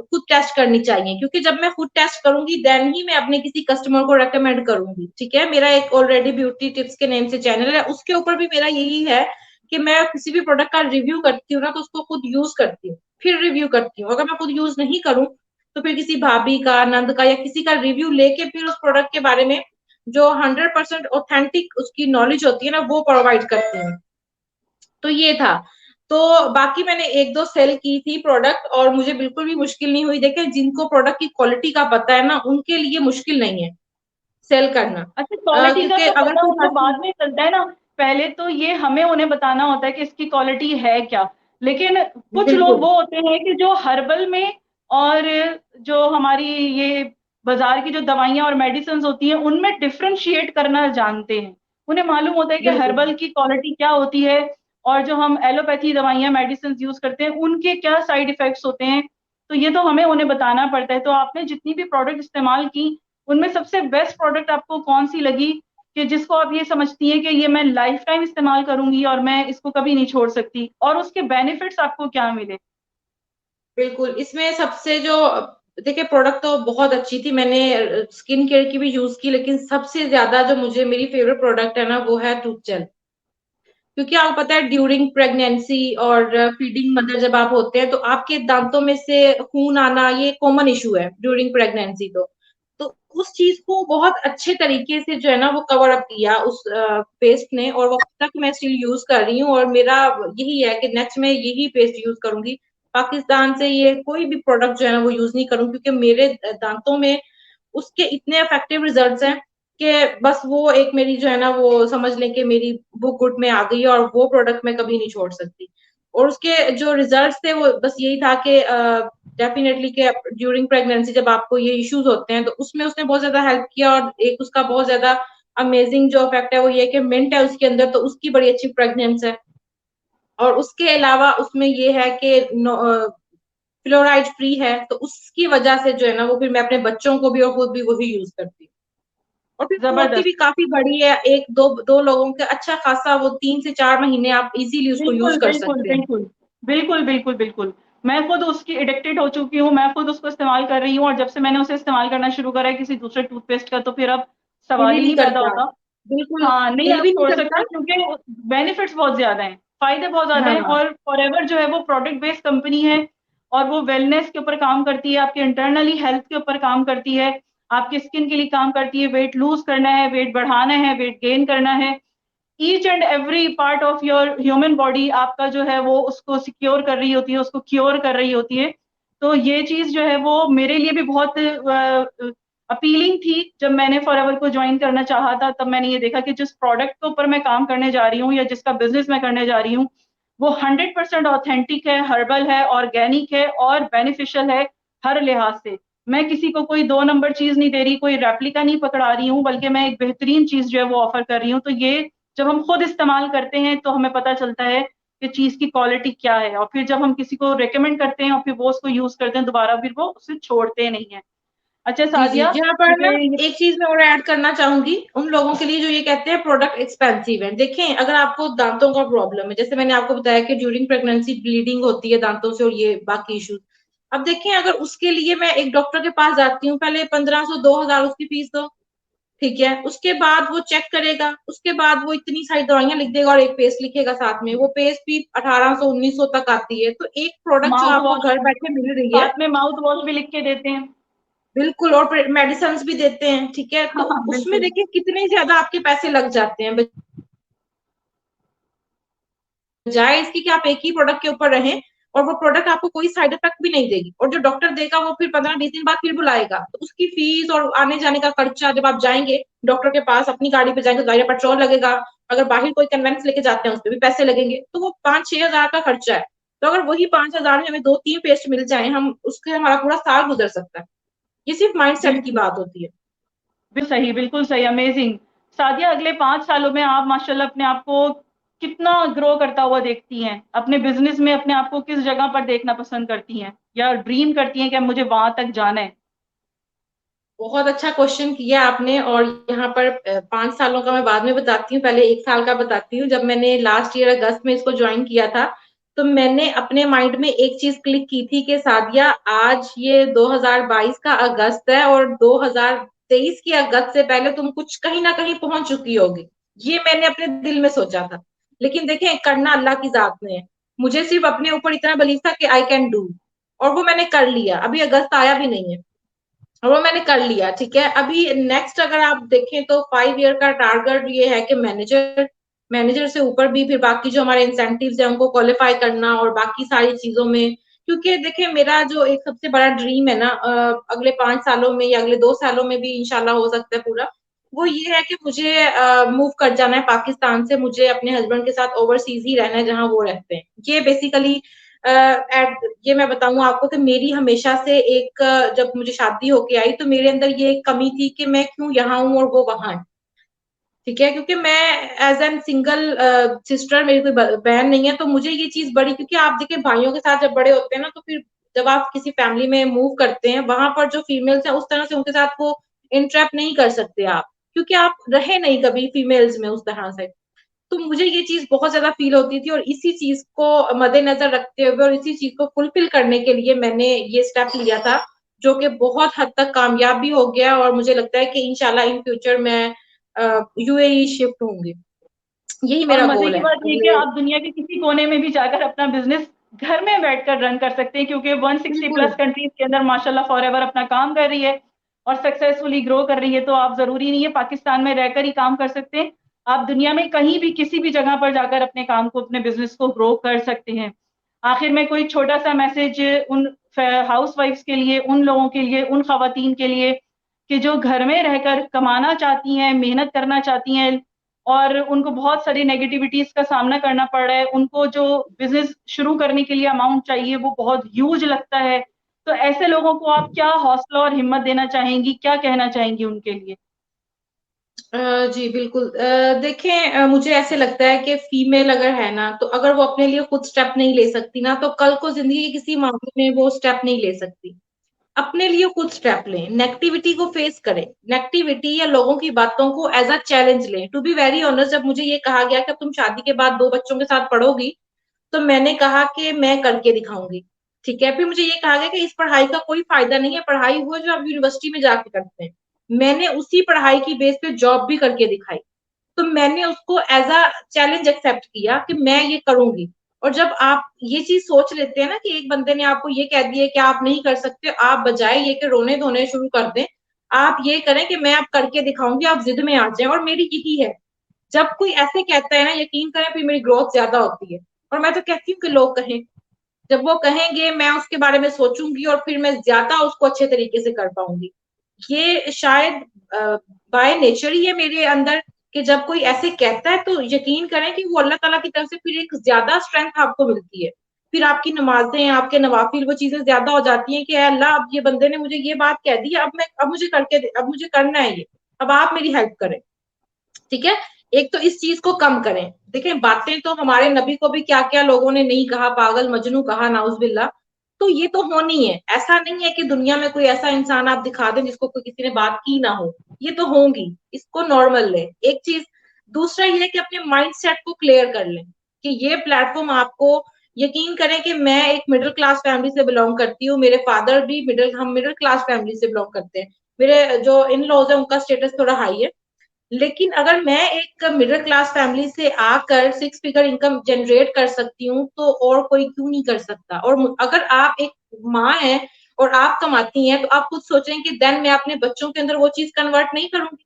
खुद टेस्ट करनी चाहिए, क्योंकि जब मैं खुद टेस्ट करूंगी, देन ही मैं अपने किसी कस्टमर को रेकमेंड करूंगी, ठीक है। मेरा एक ऑलरेडी ब्यूटी टिप्स के नेम से चैनल है, उसके ऊपर भी मेरा यही है कि मैं किसी भी प्रोडक्ट का रिव्यू करती हूँ ना, तो उसको खुद यूज करती हूँ, फिर रिव्यू करती हूँ। अगर मैं खुद यूज नहीं करूं, तो फिर किसी भाभी का, नंद का, या किसी का रिव्यू लेके फिर उस प्रोडक्ट के बारे में जो 100% ऑथेंटिक उसकी नॉलेज होती है ना, वो प्रोवाइड करती हूँ। तो ये था। तो बाकी मैंने 1-2 सेल की थी प्रोडक्ट, और मुझे बिल्कुल भी मुश्किल नहीं हुई। देखिए, जिनको प्रोडक्ट की क्वालिटी का पता है ना, उनके लिए मुश्किल नहीं है सेल करना, अच्छा, क्वालिटी का क्योंकि तो अगर पता कोई उनको पर्सन। बाद में चलता है ना, पहले तो ये हमें उन्हें बताना होता है कि इसकी क्वालिटी है क्या। लेकिन कुछ लोग बिल्कुल, वो होते हैं कि जो हर्बल में और जो हमारी ये बाजार की जो दवाइयां और मेडिसिन होती हैं, उनमें डिफरेंशिएट करना जानते हैं। उन्हें मालूम होता है कि बिल्कुल। हर्बल की क्वालिटी क्या होती है, और जो हम एलोपैथी दवाइयां मेडिसिन यूज करते हैं, उनके क्या साइड इफेक्ट्स होते हैं। तो ये तो हमें उन्हें बताना पड़ता है। तो आपने जितनी भी प्रोडक्ट इस्तेमाल की, उनमें सबसे बेस्ट प्रोडक्ट आपको कौन सी लगी, कि जिसको आप ये समझती हैं कि ये मैं लाइफ टाइम इस्तेमाल करूंगी और मैं इसको कभी नहीं छोड़ सकती, और उसके बेनिफिट्स आपको क्या मिले? बिल्कुल, इसमें सबसे जो, देखिए, प्रोडक्ट तो बहुत अच्छी थी, मैंने स्किन केयर की भी यूज की, लेकिन सबसे ज्यादा जो मुझे मेरी फेवरेट प्रोडक्ट है ना, वो है टूथ जेल। क्योंकि आपको पता है, ड्यूरिंग प्रेगनेंसी और फीडिंग मदर जब आप होते हैं, तो आपके दांतों में से खून आना ये कॉमन इशू है ड्यूरिंग प्रेगनेंसी। तो उस चीज को बहुत अच्छे तरीके से जो है ना, वो कवर अप किया उस पेस्ट ने, और वो अब तक मैं स्टिल यूज कर रही हूँ, और मेरा यही है कि नेक्स्ट में यही पेस्ट यूज करूंगी। पाकिस्तान से ये कोई भी प्रोडक्ट जो है ना, वो यूज नहीं करूँ, क्योंकि मेरे दांतों में उसके इतने इफेक्टिव रिजल्ट्स हैं कि बस वो एक मेरी जो है ना, वो समझ लें कि मेरी बुक गुड में आ गई है, और वो प्रोडक्ट मैं कभी नहीं छोड़ सकती। और उसके जो रिजल्ट्स थे, वो बस यही था कि डेफिनेटली कि ड्यूरिंग प्रेगनेंसी जब आपको ये इश्यूज होते हैं, तो उसमें उसने बहुत ज्यादा हेल्प किया। और एक उसका बहुत ज्यादा अमेजिंग जो इफेक्ट है, वो ये कि मिंट है उसके अंदर, तो उसकी बड़ी अच्छी फ्रेग्रेंस है। और उसके अलावा उसमें ये है कि फ्लोराइड फ्री है, तो उसकी वजह से जो है ना, वो फिर मैं अपने बच्चों को भी और खुद भी वही यूज करती हूँ। और फिर होती जबरदस्त। भी काफी बड़ी है, एक दो दो लोगों के अच्छा खासा, वो 3 से 4 महीने आप इजीली उसको यूज बिल्कुल कर बिल्कुल सकते हैं। बिल्कुल बिल्कुल बिल्कुल बिल्कुल। मैं खुद उसकी एडिक्टेड हो चुकी हूँ, मैं खुद उसको इस्तेमाल कर रही हूँ, और जब से मैंने उसे इस्तेमाल करना शुरू करा है किसी दूसरे टूथपेस्ट का, तो फिर अब दिल सवाल ही ही नहीं नहीं पैदा करता, होता। बिल्कुल हाँ, नहीं दिल आप भी नहीं छोड़ करता। सकते, क्योंकि बेनिफिट्स बहुत ज्यादा हैं, फायदे बहुत ज्यादा हैं, हाँ और फॉरएवर जो है वो प्रोडक्ट बेस्ड कंपनी है, और वो वेलनेस के ऊपर काम करती है, आपके इंटरनली हेल्थ के ऊपर काम करती है, आपके स्किन के लिए काम करती है, वेट लूज करना है, वेट बढ़ाना है, वेट गेन करना है, each and every part of your human body आपका जो है वो उसको सिक्योर कर रही होती है, उसको क्योर कर रही होती है। तो ये चीज जो है वो मेरे लिए भी बहुत अपीलिंग थी। जब मैंने फॉरएवर को ज्वाइन करना चाहा था, तब मैंने ये देखा कि जिस प्रोडक्ट के ऊपर मैं काम करने जा रही हूँ या जिसका बिजनेस मैं करने जा रही हूँ, वो 100% ऑथेंटिक है, हर्बल है, ऑर्गेनिक है, और बेनिफिशियल है हर लिहाज से। मैं किसी को कोई 2 नंबर चीज नहीं दे रही, कोई रेप्लिका नहीं पकड़ा रही हूँ, बल्कि मैं एक बेहतरीन चीज जो है वो ऑफर कर रही हूँ। तो ये जब हम खुद इस्तेमाल करते हैं तो हमें पता चलता है कि चीज की क्वालिटी क्या है, और फिर जब हम किसी को रेकमेंड करते हैं और फिर वो उसको यूज करते हैं दोबारा, फिर वो उसे छोड़ते नहीं है। अच्छा जी जी, सादिया, यहाँ पर ना ये एक चीज मैं और ऐड करना चाहूंगी उन लोगों के लिए जो ये कहते हैं प्रोडक्ट एक्सपेंसिव है। देखें, अगर आपको दांतों का प्रॉब्लम है, जैसे मैंने आपको बताया कि ड्यूरिंग प्रेगनेंसी ब्लीडिंग होती है दांतों से और ये बाकी इश्यूज, अब देखें अगर उसके लिए मैं एक डॉक्टर के पास जाती हूँ, पहले 1500 2000 उसकी फीस दो, ठीक है, उसके बाद वो चेक करेगा, उसके बाद वो इतनी सारी दवाइयां लिख देगा और एक पेस्ट लिखेगा साथ में, वो पेस्ट भी 1800 1900 तक आती है। तो एक प्रोडक्ट जो माउथ आपको वॉश, घर बैठे मिल रही है, साथ में माउथ वॉश भी लिख के देते हैं। बिल्कुल, और मेडिसिन भी देते हैं, ठीक है, तो हाँ उसमें बिल्कुल। देखिए कितने ज्यादा आपके पैसे लग जाते हैं, बजाय इसकी कि आप एक ही प्रोडक्ट के ऊपर रहें और वो प्रोडक्ट आपको कोई साइड इफेक्ट भी नहीं देगी, और जो डॉक्टर देगा वो फिर 15 20 दिन बाद फिर बुलाएगा, तो उसकी फीस और आने जाने का खर्चा, जब आप जाएंगे डॉक्टर के पास अपनी गाड़ी पे जाएंगे तो गाड़ी पेट्रोल लगेगा, अगर बाहर कोई कन्वेंस लेके जाते हैं उस पर भी पैसे लगेंगे, तो वो 5 6 हजार का खर्चा है। तो अगर वही 5 हजार में हमें 2 3 पेस्ट मिल जाए, हम उसके हमारा पूरा साल गुजर सकता है। ये सिर्फ माइंडसेट की बिल्कुल बात होती है। बिल्कुल सही, बिल्कुल सही, अमेजिंग। सादिया, अगले 5 सालों में आप माशाल्लाह अपने आप को कितना ग्रो करता हुआ देखती हैं? अपने बिजनेस में अपने आप को किस जगह पर देखना पसंद करती हैं, या ड्रीम करती हैं कि मुझे वहां तक जाना है? बहुत अच्छा क्वेश्चन किया आपने, और यहाँ पर 5 सालों का मैं बाद में बताती हूँ, पहले 1 साल का बताती हूँ। जब मैंने लास्ट ईयर अगस्त में इसको ज्वाइन किया था, तो मैंने अपने माइंड में एक चीज क्लिक की थी कि सादिया, आज ये 2022 का अगस्त है और 2023 के अगस्त से पहले तुम कुछ कहीं ना कहीं पहुंच चुकी होगी। ये मैंने अपने दिल में सोचा था। लेकिन देखें, करना अल्लाह की जात में है। मुझे सिर्फ अपने ऊपर इतना बिलीव था कि आई कैन डू, और वो मैंने कर लिया। अभी अगस्त आया भी नहीं है और वो मैंने कर लिया, ठीक है। अभी नेक्स्ट अगर आप देखें तो 5 ईयर का टारगेट ये है कि मैनेजर, मैनेजर से ऊपर भी फिर बाकी जो हमारे इंसेंटिव्स है उनको क्वालिफाई करना, और बाकी सारी चीजों में, क्योंकि देखिए मेरा जो एक सबसे बड़ा ड्रीम है ना, अगले 5 सालों में या अगले 2 सालों में भी इंशाल्लाह हो सकता है पूरा, वो ये है कि मुझे मूव कर जाना है पाकिस्तान से, मुझे अपने हस्बैंड के साथ ओवरसीज ही रहना है जहां वो रहते हैं। ये बेसिकली ये मैं बताऊं आपको कि मेरी हमेशा से एक जब मुझे शादी होके आई तो मेरे अंदर ये एक कमी थी कि मैं क्यों यहाँ हूँ और वो वहां है, ठीक है, क्योंकि मैं एज एन सिंगल सिस्टर, मेरी कोई बहन नहीं है, तो मुझे ये चीज बड़ी, क्योंकि आप देखिए भाइयों के साथ जब बड़े होते हैं ना, तो फिर जब आप किसी फैमिली में मूव करते हैं, वहां पर जो फीमेल्स हैं उस तरह से उनके साथ वो इंटरेक्ट नहीं कर सकते आप, क्योंकि आप रहे नहीं कभी फीमेल्स में उस तरह से। तो मुझे ये चीज बहुत ज्यादा फील होती थी, और इसी चीज को मद्देनजर रखते हुए और इसी चीज को फुलफिल करने के लिए मैंने ये स्टेप लिया था, जो कि बहुत हद तक कामयाब भी हो गया, और मुझे लगता है कि इंशाल्लाह इन फ्यूचर मैं यूएई शिफ्ट होंगी। यही और मेरा मजे गोल की है बात ये कि अगले। आप दुनिया के किसी कोने में भी जाकर अपना बिजनेस घर में बैठकर रन कर सकते हैं, क्योंकि 160 बिल्कुल। प्लस कंट्रीज के अंदर माशाल्लाह फॉरएवर अपना काम कर रही है और सक्सेसफुली ग्रो कर रही है। तो आप जरूरी नहीं है पाकिस्तान में रहकर ही काम कर सकते हैं, आप दुनिया में कहीं भी किसी भी जगह पर जाकर अपने काम को, अपने बिजनेस को ग्रो कर सकते हैं। आखिर में कोई छोटा सा मैसेज उन हाउस वाइफ्स के लिए, उन लोगों के लिए, उन खवातीन के लिए कि जो घर में रहकर कमाना चाहती हैं, मेहनत करना चाहती हैं, और उनको बहुत सारी नेगेटिविटीज का सामना करना पड़ रहा है, उनको जो बिजनेस शुरू करने के लिए अमाउंट चाहिए वो बहुत ह्यूज लगता है। तो ऐसे लोगों को आप क्या हौसला और हिम्मत देना चाहेंगी, क्या कहना चाहेंगी उनके लिए? जी बिल्कुल, देखें, मुझे ऐसे लगता है कि फीमेल अगर है ना, तो अगर वो अपने लिए खुद स्टेप नहीं ले सकती ना, तो कल को जिंदगी के किसी मामले में वो स्टेप नहीं ले सकती। अपने लिए खुद स्टेप लें, नेगेटिविटी को फेस करें, नेगेटिविटी या लोगों की बातों को एज अ चैलेंज लें। टू बी वेरी ऑनेस्ट, जब मुझे ये कहा गया कि अब तुम शादी के बाद 2 बच्चों के साथ पढ़ोगी, तो मैंने कहा कि मैं करके दिखाऊंगी। ठीक है, फिर मुझे ये कहा गया कि इस पढ़ाई का कोई फायदा नहीं है, पढ़ाई वो जो आप यूनिवर्सिटी में जाके करते हैं। मैंने उसी पढ़ाई की बेस पे जॉब भी करके दिखाई। तो मैंने उसको एज अ चैलेंज एक्सेप्ट किया कि मैं ये करूंगी। और जब आप ये चीज सोच लेते हैं ना कि एक बंदे ने आपको ये कह दिया कि आप नहीं कर सकते, आप बजाय ये कि रोने धोने शुरू कर दें, आप ये करें कि मैं अब करके दिखाऊंगी, आप जिद में आ जाए। और मेरी यही है, जब कोई ऐसे कहता है ना, यकीन करें फिर मेरी ग्रोथ ज्यादा होती है। और मैं तो कहती हूँ कि लोग कहें, जब वो कहेंगे मैं उसके बारे में सोचूंगी और फिर मैं ज्यादा उसको अच्छे तरीके से कर पाऊंगी। ये शायद बाय नेचर ही है मेरे अंदर, कि जब कोई ऐसे कहता है तो यकीन करें कि वो अल्लाह ताला की तरफ से फिर एक ज्यादा स्ट्रेंथ आपको मिलती है। फिर आपकी नमाजें, आपके नवाफिल, वो चीजें ज्यादा हो जाती हैं कि अल्लाह, अब ये बंदे ने मुझे ये बात कह दी, अब मुझे अब मुझे करना है ये, अब आप मेरी हेल्प करें। ठीक है, एक तो इस चीज को कम करें। देखें, बातें तो हमारे नबी को भी क्या क्या लोगों ने नहीं कहा, पागल मजनू कहा, नाउजुबिल्ला। तो ये तो होनी है, ऐसा नहीं है कि दुनिया में कोई ऐसा इंसान आप दिखा दें जिसको कोई किसी ने बात की ना हो, ये तो होंगी, इसको नॉर्मल लें। एक चीज। दूसरा ये है कि अपने माइंड सेट को क्लियर कर लें कि ये प्लेटफॉर्म आपको, यकीन करें कि मैं एक मिडिल क्लास फैमिली से बिलोंग करती हूँ, मेरे फादर भी हम मिडिल क्लास फैमिली से बिलोंग करते हैं। मेरे जो इन लॉज है उनका स्टेटस थोड़ा हाई है। लेकिन अगर मैं एक मिडिल क्लास फैमिली से आकर 6 फिगर इनकम जनरेट कर सकती हूँ, तो और कोई क्यों नहीं कर सकता। और अगर आप एक माँ है और आप कमाती हैं, तो आप खुद सोचें कि देन मैं अपने बच्चों के अंदर वो चीज कन्वर्ट नहीं करूंगी।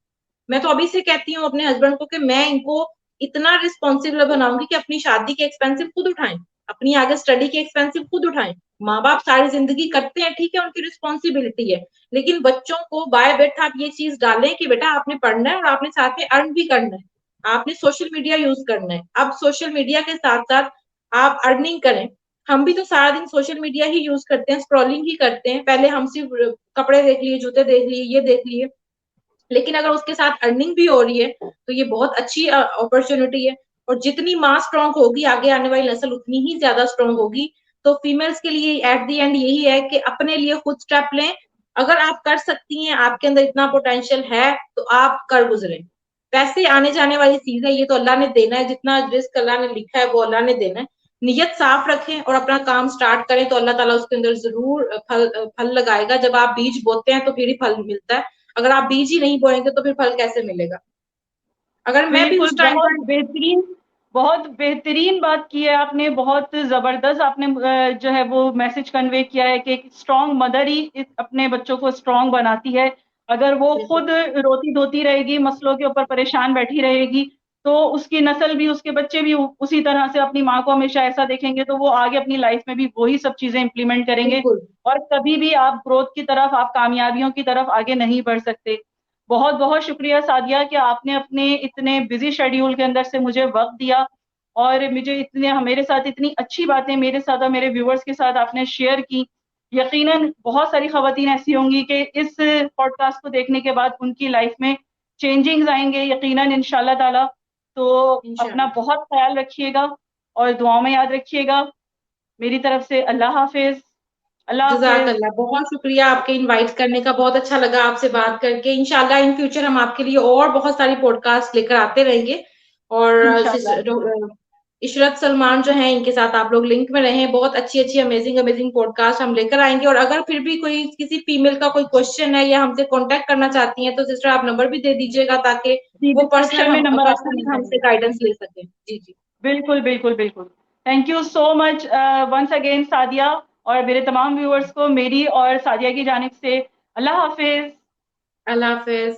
मैं तो अभी से कहती हूँ अपने हस्बैंड को कि मैं इनको इतना रिस्पॉन्सिबल बनाऊंगी कि अपनी शादी के एक्सपेंसिव खुद उठाएं, अपनी आगे स्टडी के एक्सपेंसिव खुद उठाएं। माँ बाप सारी जिंदगी करते हैं, ठीक है, उनकी रिस्पॉन्सिबिलिटी है। लेकिन बच्चों को बाय बर्थ आप ये चीज डालें कि बेटा आपने पढ़ना है और आपने साथ में अर्न भी करना है, आपने सोशल मीडिया यूज करना है। अब सोशल मीडिया के साथ साथ आप अर्निंग करें। हम भी तो सारा दिन सोशल मीडिया ही यूज करते हैं, स्क्रॉलिंग ही करते हैं। पहले हम सिर्फ कपड़े देख लिए, जूते देख लिए, ये देख लिए, लेकिन अगर उसके साथ अर्निंग भी हो रही है तो ये बहुत अच्छी अपॉर्चुनिटी है। और जितनी माँ स्ट्रांग होगी, आगे आने वाली नस्ल उतनी ही ज्यादा स्ट्रांग होगी। तो फीमेल्स के लिए एट दी एंड यही है कि अपने लिए खुद स्टेप लें। अगर आप कर सकती हैं, आपके अंदर इतना पोटेंशियल है, तो आप कर गुजरें। पैसे आने जाने वाली चीज है, ये तो अल्लाह ने देना है, जितना रिस्क अल्लाह ने लिखा है वो अल्लाह ने देना है। नियत साफ रखें और अपना काम स्टार्ट करें, तो अल्लाह ताला उसके अंदर जरूर फल लगाएगा। जब आप बीज बोते हैं तो फिर ही फल मिलता है। अगर आप बीज ही नहीं बोएंगे तो फिर फल कैसे मिलेगा। अगर मैं भी बिल्कुल, उस टाइम पर, बहुत बेहतरीन बात की है आपने, बहुत जबरदस्त आपने जो है वो मैसेज कन्वे किया है कि एक स्ट्रांग मदर ही अपने बच्चों को स्ट्रांग बनाती है। अगर वो बिल्कुल खुद रोती धोती रहेगी, मसलों के ऊपर परेशान बैठी रहेगी, तो उसकी नस्ल भी, उसके बच्चे भी उसी तरह से अपनी माँ को हमेशा ऐसा देखेंगे, तो वो आगे अपनी लाइफ में भी वही सब चीजें इंप्लीमेंट करेंगे। बिल्कुल। और कभी भी आप ग्रोथ की तरफ, आप कामयाबियों की तरफ आगे नहीं बढ़ सकते। बहुत बहुत शुक्रिया सादिया कि आपने अपने इतने बिजी शेड्यूल के अंदर से मुझे वक्त दिया, और मुझे इतने, मेरे साथ इतनी अच्छी बातें मेरे साथ और मेरे व्यूवर्स के साथ आपने शेयर की। यकीनन बहुत सारी खवातीन ऐसी होंगी कि इस पॉडकास्ट को देखने के बाद उनकी लाइफ में चेंजिंग्स आएंगे, यकीनन इंशाल्लाह ताला। तो अपना इंशाल्लाह। बहुत ख्याल रखिएगा और दुआओं में याद रखिएगा। मेरी तरफ से अल्लाह हाफिज। अल्लाह हाफिज। जजाकल्ला, बहुत शुक्रिया आपके इनवाइट करने का, बहुत अच्छा लगा आपसे बात करके। इंशाल्लाह इन फ्यूचर हम आपके लिए और बहुत सारी पॉडकास्ट लेकर आते रहेंगे। और इंशाल्लाह। इशरत सलमान जो है, इनके साथ आप लोग लिंक में रहें, बहुत अच्छी अच्छी अमेजिंग अमेजिंग पॉडकास्ट हम लेकर आएंगे। और अगर फिर भी कोई किसी फीमेल का कोई क्वेश्चन है या हमसे कांटेक्ट करना चाहती हैं, तो सिस्टर आप नंबर भी दे दीजिएगा, ताकि जी, वो डिस्क्रिप्शन में नंबर आपको पर्सनली मिल हमसे जाएगा। गाइडेंस ले सके। जी जी। बिल्कुल बिल्कुल बिल्कुल। Thank you so much once again Sadia, और मेरे तमाम व्यूअर्स को मेरी और सादिया की जानिब से अल्लाह हाफिज। अल्लाह हाफिज।